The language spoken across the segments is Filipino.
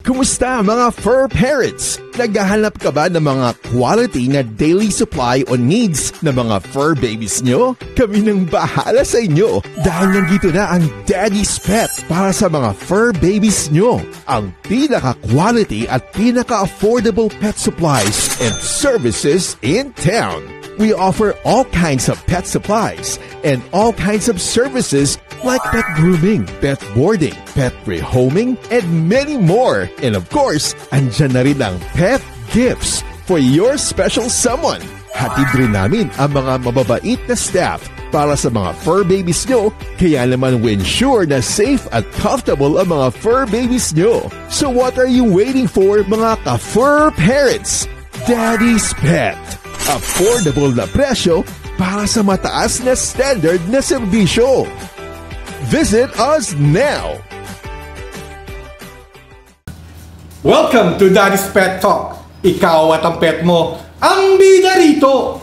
Kumusta mga fur parents? Naghahanap ka ba ng mga quality na daily supply o needs ng mga fur babies nyo? Kami nang bahala sa inyo dahil nandito na ang Daddy's Pet para sa mga fur babies nyo. Ang pinaka-quality at pinaka-affordable pet supplies and services in town. We offer all kinds of pet supplies and all kinds of services like pet grooming, pet boarding, pet rehoming, and many more. And of course, andyan na rin ang pet gifts for your special someone. Hatid rin namin ang mga mababait na staff para sa mga fur babies nyo, kaya naman we ensure na safe at comfortable ang mga fur babies nyo. So what are you waiting for, mga ka-fur parents? Daddy's Pet. Affordable na presyo para sa mataas na standard na serbisyo. Visit us now! Welcome to Daddy's Pet Talk. Ikaw at ang pet mo, ang bida rito!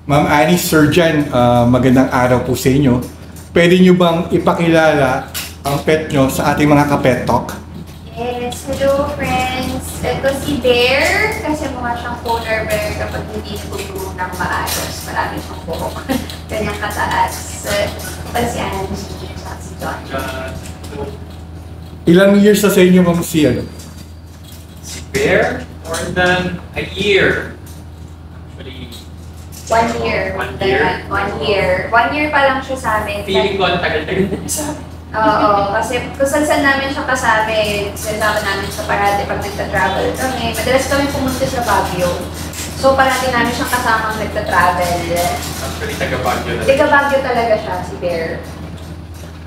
Ma'am Annie, Sir Jan, magandang araw po sa inyo. Pwede nyo bang ipakilala ang pet nyo sa ating mga ka-pet talk? Yes, hello friends! Ito si Bear, kasi mukha siyang polar bear kapag hindi nagulong ng maayos. Marami siyang buhok. Kanyang kataas. Tapos si Annie, si John. Ilang years na sa inyo, ma'am, si Si Bear? More than a year. Actually, 1 year. 1 year? 1 year. 1 year pa lang siya sa amin. Feeling ko ang tagal-tagal na sa amin. Oo, kasi kung saan namin siya kasama, sinasama namin siya parati pag nagta-travel kami. Madalas kami pumunta sa Baguio. So parati namin siyang kasamang nagta-travel. Actually, taga-Baguio na. Taga-Baguio talaga siya, si Bear.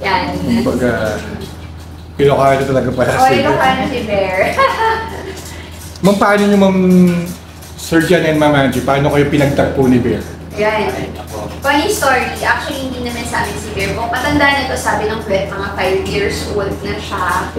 Yan. Kumbaga, Ilocano talaga pala Oo, Ilocano si Bear. Ma'am, paano nyo, ma'am, Sir Jan and Ma'am Angie, paano kayo pinagtagpo ni Bear? Yan. Funny story, actually hindi naman sa amin si Bear. Kung matanda na ito, sabi ng vet, mga 5 years old na siya.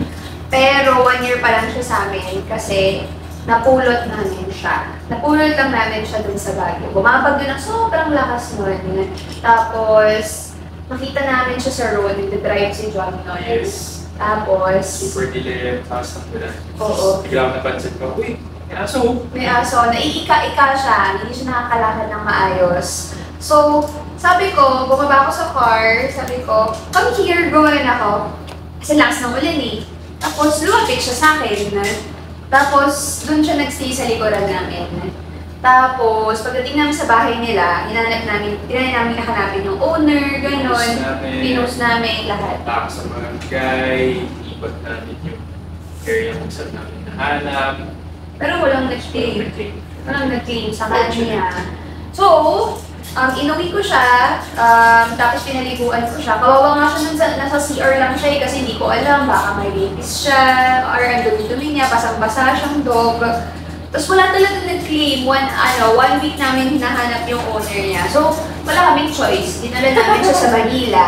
Pero 1 year pa lang siya sa amin kasi napulot namin siya. Napulot lang namin siya dun sa Baguio. Bumabag yun ng sobrang lakas nun. Tapos, makita namin siya sa road, nagdadrive si John nun. Yes. Tapos, Super dilim, fast ang gulan. Oo. Biglang napansin ko, uy, may aso. may aso, naiika-ika siya, hindi siya nakakalakad ng maayos. So, sabi ko, bumaba ako sa car, sabi ko, come here, gawin ako. Kasi lakas ng ulan eh. Tapos, lumapit siya sa akin. Tapos, dun siya nagstay sa likuran namin. Tapos, pagdating namin sa bahay nila, tinanay namin kahanapin yung owner, gano'n. Pinost namin lahat. Tapos sa barangay, ikot namin yung area kung saan namin nahanap. Pero walang nag-claim. Walang nag-claim sa kanya. So, inuwi ko siya, tapos pinaliguan ko siya. Kawawa nga siya nasa CR lang siya kasi hindi ko alam, baka may rabies siya, or ang dumi-dumi niya, basang-basa siyang dog. Tapos wala talaga nag-claim. 1 week namin hinahanap yung owner niya. So, wala kaming choice. Dinala namin siya sa Manila.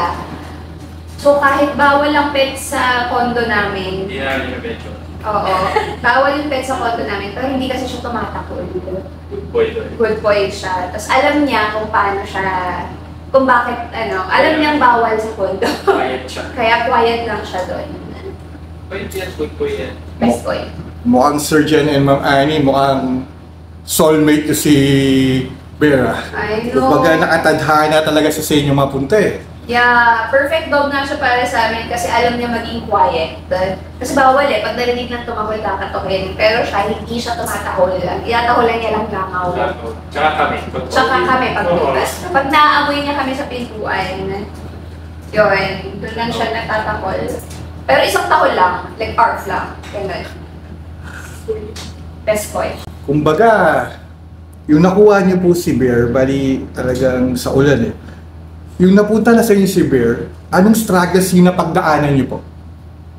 So, kahit bawal ang pet sa condo namin, Hindi namin na-medyo. oo, bawal yung pet sa condo namin, pero hindi kasi siya tumatakbo. Good boy doon. Good boy siya. Tapos alam niya kung paano siya, kung bakit, alam niyang bawal sa condo. Quiet siya. Kaya quiet lang siya doon. Quiet yan, good boy yan. Best boy. Mukhang Sir Jan and Ma'am Annie, mukhang soulmate to si Bear. I know. Kumbaga nakatadhana talaga siya sa inyo mapunta eh. Yeah, perfect dog na siya para sa amin kasi alam niya maging quiet. Kasi bawal eh, pag narinig ng tumahol, kakatukin. Pero siya, hindi siya tumatahol. Iataholan niya lang langaw. Tsaka kami. Tsaka kami pagbukas. Pag naaamoy niya kami sa pintuan, yun, doon lang siya natatakol. Pero isang tahol lang, like arf lang. Ganun. Best boy. Kumbaga, yung nakuha niyo po si Bear, bali talagang sa ulan eh. Yung napunta na sa inyo si Bear, anong struggles yung napagdaanan niyo po?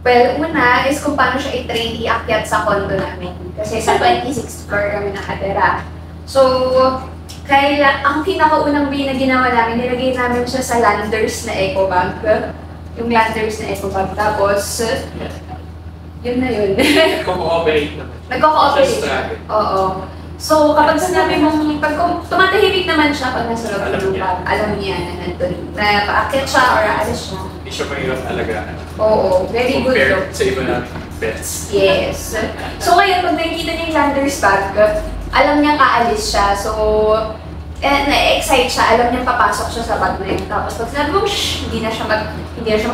Well, una is kung paano siya i-train iakyat sa condo namin. Kasi sa 26th floor kami nakatira. So, ang pinakaunang way na ginawa namin, nilagay namin siya sa landers na eco bag. Yung landers na eco bag. Tapos, yun na yun. Nagko-cooperate naman. Nagko-cooperate. Oo. So, kapag sinabi mong, pag tumatahimik naman siya pag nasa loob ng bag, alam niya na nandun, na paakyat siya or aalis siya. Hindi siya mahirap alagaan. Oo, very good Compared dog. sa iba namin. pets. Yes. So ngayon, pag nakikita niya yung Landers bag, alam niyang aalis siya. So, na-excite siya. Alam niyang papasok siya sa bag na yun. Tapos pag sinabi mo, shh, hindi na siya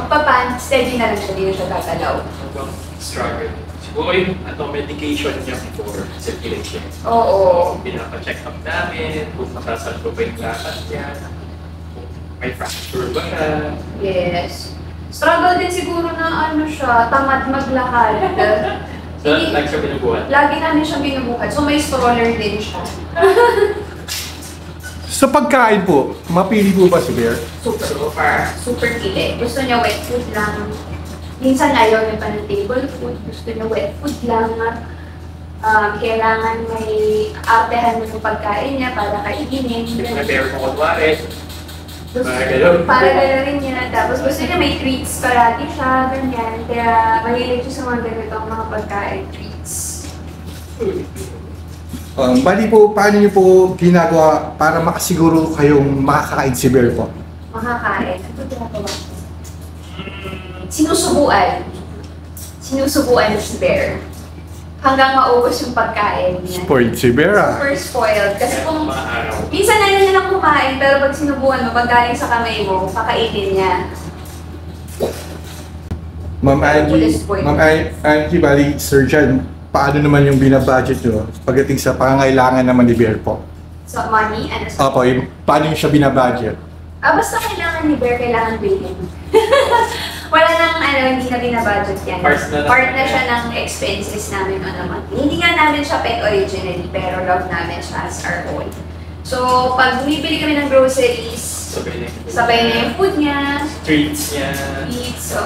magpapan, steady na lang siya, hindi na siya gagalaw. Hanggang struggle. Siguro yung medication niya for circulation. Oo. Pinapa-check up namin, kung makasalto ba yung lakad niya, kung may fracture ba na. Yes. Struggle din siguro na siya, tamad maglakad. So, like siya binubuhat. Lagi namin siyang binubuhat. So may stroller din siya. Sa pagkain po, mapili po ba si Bear? Super pili. Gusto niya wet food lang. Minsan ayaw niya pa ng table food. Gusto niya wet food lang. Kailangan may artehan mo sa pagkain niya para kainin. Prepare ko kunwari. Para gano'n niya. Tapos gusto niya may treats parati siya, ganyan. Kaya mahilig siya sa mga ganitong mga pagkain treats. Bali po, paano niyo po ginagawa para makasiguro kayong makakain si Bear po? Makakain. Ano ginagawa? Sinusubuan. Sinusubuan si Bear. Hanggang maubos yung pagkain niya. Spoiled si Bear ah. Super spoiled. Kasi kung Mga araw. minsan na niya lang kumain, pero pag sinubuan mo, pag galing sa kamay mo, kakainin niya. Ma'am Angie, bali, Sir Jan, paano naman yung binabudget nyo pagdating sa pangangailangan naman ni Bear po? So, money and Opo, paano yung siya binabudget? basta kailangan ni Bear, kailangan bilhin. Wala nang hindi na binabudget yan. Part na siya ng expenses namin on a monthly. Hindi nga namin siya pet originally, pero love namin siya as our own. So, pag bumibili kami ng groceries, sabay na yung food niya, Treats niya. eats, so,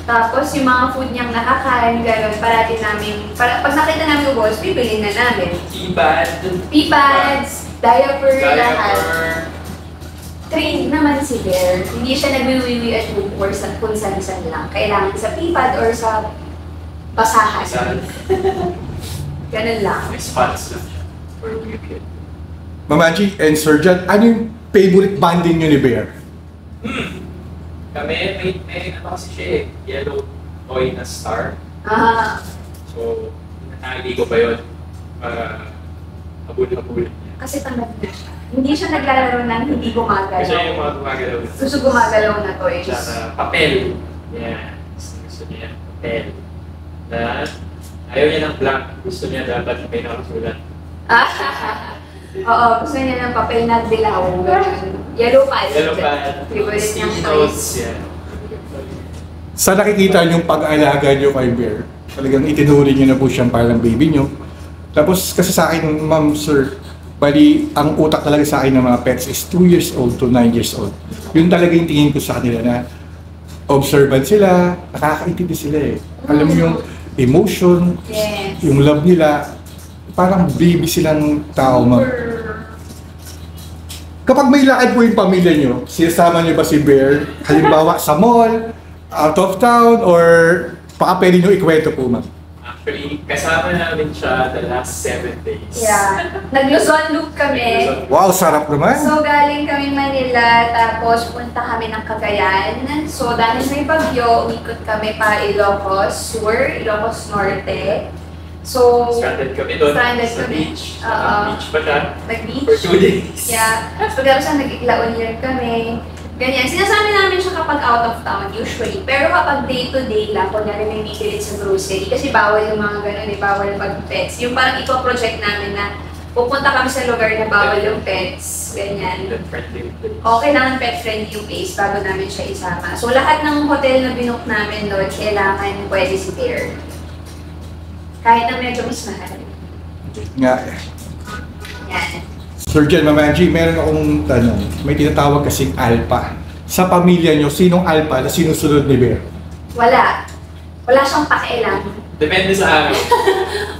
tapos yung mga food niyang nakakain, gano'n, parati namin, pag nakita namin ubos, bibili na namin. P-pads, diaper, lahat. Trained naman si Bear. Hindi siya nagwiwiwi at home or kung saan-saan lang. Kailangan sa P-pad or sa basahan. Ganun lang. May spots lang siya. For a kid. Ma'am Angie and Sir Jan, ano yung favorite banding nyo ni Bear? Kami, may ano kasi siya eh. Yellow toy na star. So, nakakili ko ba yun? Para habul-habul niya. Kasi tamad na siya. Hindi siya naglalaro ng hindi gumagalaw. Kasi yung mga gumagalaw na. Gusto gumagalaw na toys. Tsaka papel. Yeah. Gusto niya papel. Na ayaw niya ng blank. Gusto niya dapat may nakasulat. Oo, gusto niya ng papel na dilaw. Yellow pad. Yellow pad. Favorite niyang Sticky toys. notes. Yeah. Sa nakikita yung pag-aalaga nyo kay Bear, talagang itinuri nyo na po siyang parang baby nyo. Tapos kasi sa akin, Ma'am Sir, bali, ang utak talaga sa akin ng mga pets is 2 years old to 9 years old. Yun talaga yung tingin ko sa kanila na observant sila, nakakaintindi sila eh. Alam mo yung emotion, Yes. yung love nila, parang baby silang tao, ma'am. Kapag may lakad po yung pamilya nyo, sinasama nyo ba si Bear? Halimbawa sa mall, out of town, or baka pwede nyo ikwento po, ma'am? Actually, kasama namin siya the last 7 days. Yeah. Nag-Luzon loop kami. Wow, sarap naman! So, galing kami Manila, tapos punta kami ng Cagayan. So, dahil may bagyo, umikot kami pa Ilocos Sur, Ilocos Norte. So, Stranded kami doon Stranded sa kami. beach. Oo. Beach pa siya. nag-beach. For 2 days. Yeah. So, gano'n siya, nag-La Union kami. Ganyan. Sinasama namin siya kapag out of town usually. Pero kapag day-to-day lang, kunyari may bibilit sa grocery, kasi bawal yung mga gano'n eh, bawal mag-pets. Yung parang ipo-project namin na pupunta kami sa lugar na bawal yung pets. Ganyan. Friendly. Kailangan pet-friendly yung place bago namin siya isama. So, lahat ng hotel na binook namin doon, kailangan pwede si Bear. Kahit na medyo mas mahal. Nga. Yan. Sir Jan, Ma'am Angie, meron akong tanong. May tinatawag kasing alpha. Sa pamilya nyo, sinong alpha na sinusunod ni Bear? Wala. Wala siyang pakialam. Depende sa araw.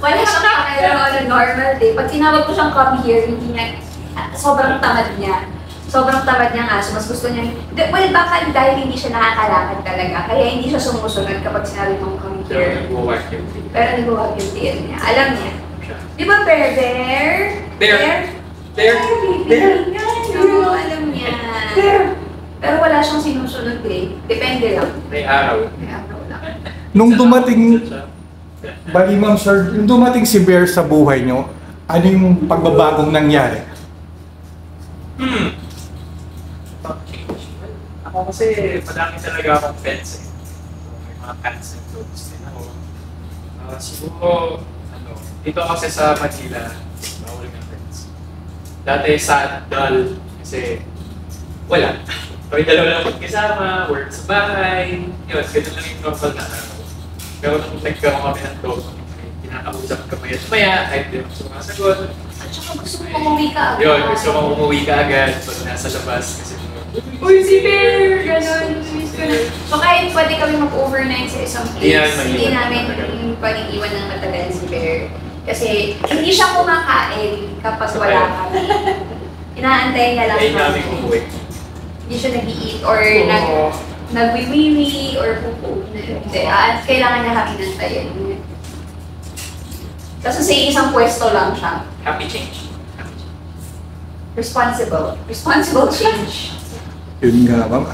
Wala siyang pakialam on a normal day. Pag tinawag ko siyang come here, hindi niya, sobrang tamad niya. Sobrang tamad niyang aso. Mas gusto niya, well, baka dahil hindi siya nakakalakad talaga. Kaya hindi siya sumusunod kapag sinabi mong come Pero here. nag-work yung Pero nag-walk yung tail niya. Alam niya. Di ba, Bear? Baby. No, alam niya. Pero wala siyang sinusunod eh. Depende lang. May araw. May araw lang. Nung dumating, Bali, ma'am, sir, yung dumating si Bear sa buhay nyo, ano yung pagbabagong nangyari? Ako kasi madami talaga akong pets eh. So, may mga cats and dogs din ako. Siguro, dito kasi sa Manila, bawal ng pets. Dati sad, dull, kasi wala. Kami dalawa lang magkasama, work sa bahay, yun, ganun lang yung normal na araw. Pero nung nagkaroon kami ng dog, kinakausap ka maya-maya, kahit di ako sumasagot. At saka gusto mo umuwi ka agad. Yun, gusto mo umuwi ka agad pag nasa labas kasi Uy, si Bear! Ganon. So kahit pwede kami mag-overnight sa isang place, hindi namin pwedeng iwan ng matagal si Bear. Kasi hindi siya kumakain kapag wala kami. Inaantay niya lang namin umuwi. Hindi siya nag-i-eat or nag-wiwiwi or pupo. Hindi. Kailangan niya kami nantayin. Tapos sa isang pwesto lang siya. Happy change. Responsible change. Yun nga, ma'am.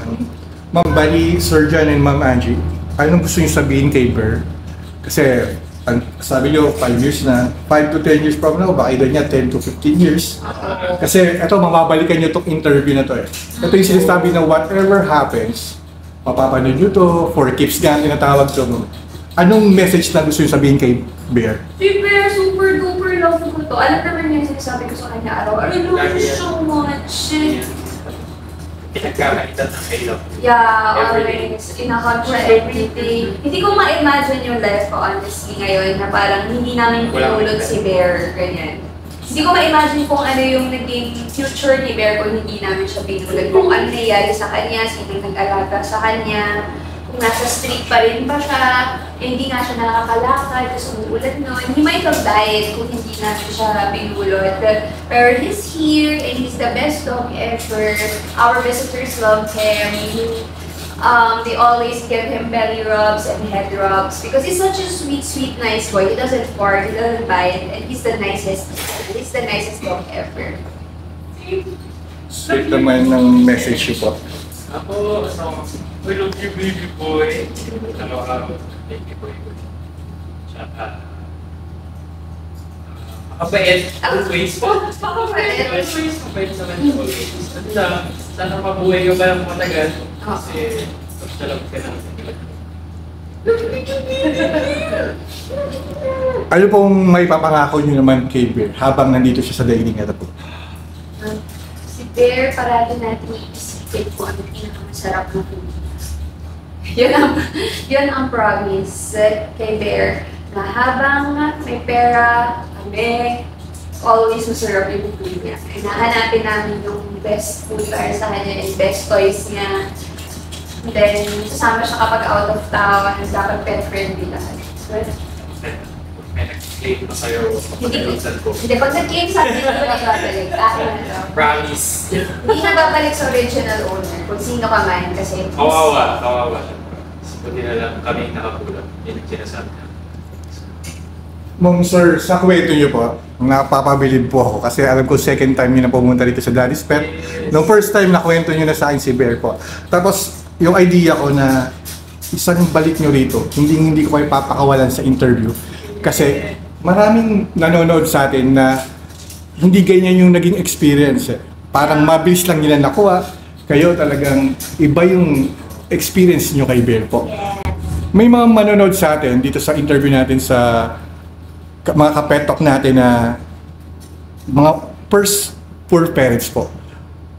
Ma'am, bali, Sir John and Ma'am Angie, anong gusto niyo sabihin kay Bear? Kasi, sabi niyo, 5 years na, 5 to 10 years from now, baka edad niya 10 to 15 years. Kasi, ito, mababalikan niyo itong interview na to eh. Ito yung sinasabi na whatever happens, mapapanood niyo to, for keeps nga tinatawag to. Anong message na gusto niyo sabihin kay Bear? Si Bear, super duper love ko to. Alam naman niya yung sinasabi ko sa kanya araw. I love you so much. Pinagkakaitan ng I love you. Yeah, always. Inahag siya everything. Hindi ko ma-imagine yung life ko honestly ngayon na parang hindi namin pinulot si Bear, ganyan. Hindi ko ma-imagine kung ano yung naging future ni Bear kung hindi namin siya pinulot. Kung ano nangyari sa kanya, sino nag-alaga sa kanya, kung nasa street pa rin ba siya, hindi nga siya nakakalakad, kasi umuulan nun. He might have died kung hindi namin siya pinulot. Pero he's here and he's the best dog ever. Our visitors love him. They always give him belly rubs and head rubs because he's such a sweet, sweet, nice boy. He doesn't fart, he doesn't bite, and he's the nicest. He's the nicest dog ever. Sweet naman ng message niyo po. Ako, I love you, baby boy. Baby boy. Tsaka, makabait. Always po. Makabait. Always. Mabait naman siya always. Sana mabuhay ka ba ng matagal? Kasi, pagdalag ka na. Ano pong may papangako niyo naman kay Bear habang nandito siya sa dating ito po? Si Bear, parado natin iisipin kung ano pinakamasarap na food. Yun ang promise kay Bear na habang may pera, kami, always masarap yung food niya. Hinahanapin namin yung best food para sa kanya and best toys niya. And then, sasama siya kapag out of town, dapat pet-friendly lahat. May nag-claim pa sa'yo. Hindi, content claim sa akin, hindi na babalik. Promise. Hindi na babalik sa original owner, kung sino ka man, kasi... Kawawa. Buti na lang kami nakakulang. Yun ang sinasabi na. Ma'am Sir, sa kwento niyo po, napapabilib po ako kasi alam ko second time niyo na pumunta dito sa Daddy's Pet. Nung first time na kwento niyo na sa akin si Bear po. Tapos, yung idea ko na isang balik niyo rito, hindi ko kayo papakawalan sa interview. Kasi maraming nanonood sa atin na hindi ganyan yung naging experience. Parang mabilis lang nila nakuha. Kayo talagang iba yung experience niyo kay Bear po. May mga manonood sa atin dito sa interview natin sa mga ka-pet talk natin na mga first poor parents po.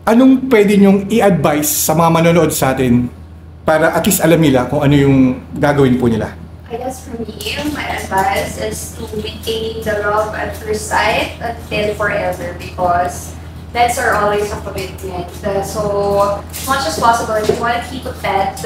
Anong pwede nyong i-advise sa mga manonood sa atin para at least alam nila kung ano yung gagawin po nila? I guess for me, my advice is to maintain the love at first sight until forever because pets are always a commitment. So, as much as possible, if you want to keep a pet,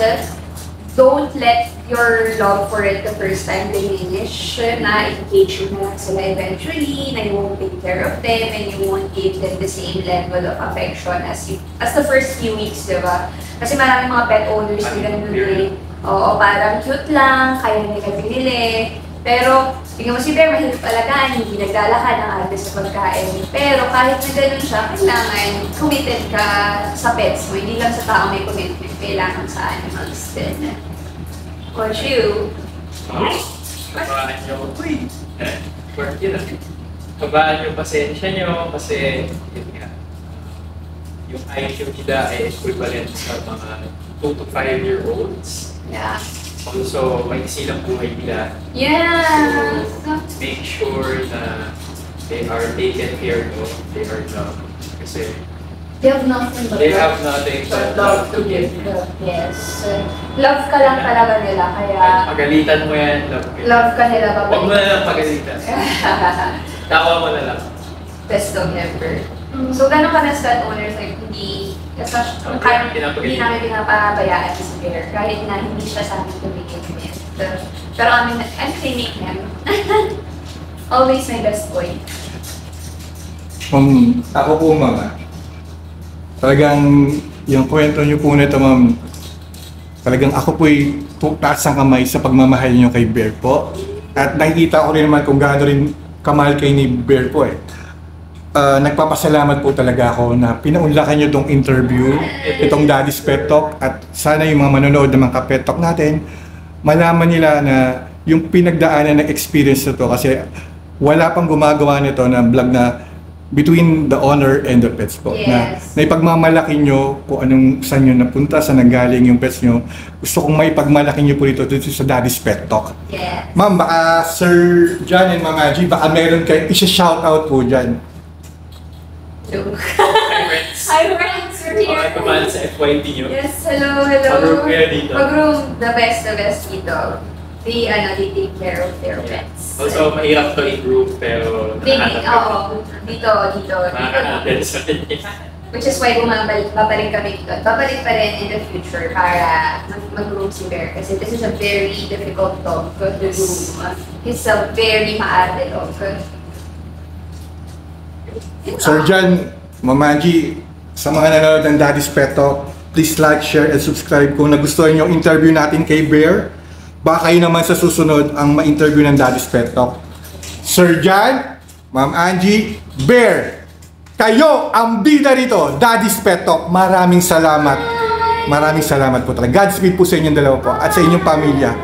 don't let your love for it the first time diminish. Na engage mo na lang sila eventually, na you won't take care of them, and you won't give them the same level of affection as the first few weeks, diba? Kasi maraming mga pet owners na ganun eh. Oo, parang cute lang, kaya nila binili. Pero, tingnan mo si Bear, mahirap alagaan, hindi naglalakad ang arte sa pagkain. Pero kahit na ganun siya, kailangan committed ka sa pets mo. Hindi lang sa tao may commitment, kailangan sa animals din. What you? Kabaan nyo. Kabaan yung pasensya nyo kasi yun nga, yung IQ nila ay equivalent sa mga 2 to 5-year-olds. Yeah. Also, may silang buhay nila. Yes! So, make sure na they are taken care of, they are loved. Kasi they have nothing but love to give. Yes. Love ka lang talaga nila, kaya Pagalitan mo yan, love ka nila ba? Huwag mo na lang pagalitan. Tawa mo na lang. Best dog ever. So, gano'n ka na sa owners, like, hindi namin pinapabayaan si Bear, kahit na hindi siya sa amin tumigil with. Pero I'm claiming him. Always my best boy. Ako po, mama. Talagang yung kwento niyo po nito, ma'am, talagang ako po'y taas ang kamay sa pagmamahal niyo kay Bear po. At nakikita ko rin naman kung gaano rin kamahal kay ni Bear po eh. Nagpapasalamat po talaga ako na pinaunlakan niyo itong interview, itong Daddy's Pet Talk, at sana yung mga manonood ng mga Pet Talk natin, malaman nila na yung pinagdaanan ng experience na to, kasi wala pang gumagawa nito na vlog na between the owner and the pets po. Yes. Na ipagmamalaki nyo kung anong saan nyo napunta, saan nanggaling yung pets nyo. Gusto kong maipagmalaki nyo po dito sa Daddy's Pet Talk. Yes. Ma'am, baka Sir John and Mama G, baka meron kayo isa-shoutout po dyan. Hi, friends. Hi, friends. We're here. Okay, kumahal sa FYP nyo. Yes, hello. Mag-room kayo dito. Mag-room, the best dito. They take care of their pets. Also, mahirap to in-group, pero dito. Makaka-handle sa kanya. Which is why babalik kami dito. Babalik pa rin in the future para mag-groom si Bear. Kasi this is a very difficult dog to groom. He's a very maarte dog. Sir John, Mama G, sa mga nanonood ng Daddy's Pet Talk, please like, share, and subscribe kung nagustuhan nyo yung interview natin kay Bear. Baka kayo naman sa susunod ang ma-interview ng Daddy's Pet Talk. Sir John, Ma'am Angie, Bear, kayo ang bida rito, Daddy's Pet Talk. Maraming salamat. Maraming salamat po talaga. Godspeed po sa inyong dalawa po at sa inyong pamilya.